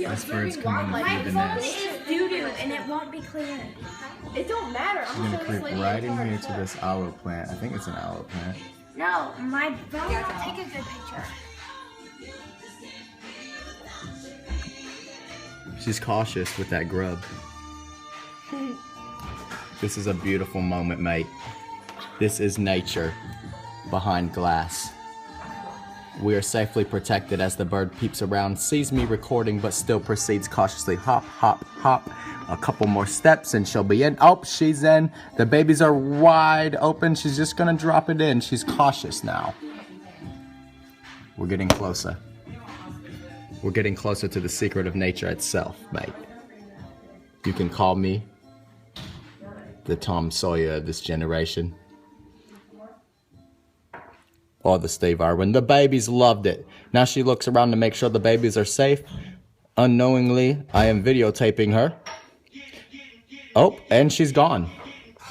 This bird's coming My through the phone nest. is doo-doo and it won't be clean. It don't matter. I'm gonna creep right in here to this aloe plant. I think it's an aloe plant. No, my phone will take a good picture. She's cautious with that grub. This is a beautiful moment, mate. This is nature behind glass. We are safely protected as the bird peeps around, sees me recording, but still proceeds cautiously. Hop, hop, hop. A couple more steps and she'll be in. Oh, she's in. The babies are wide open. She's just gonna drop it in. She's cautious now. We're getting closer. We're getting closer to the secret of nature itself, mate. You can call me the Tom Sawyer of this generation. Or the Steve Irwin. The babies loved it. Now she looks around to make sure the babies are safe. Unknowingly, I am videotaping her. Oh, and she's gone.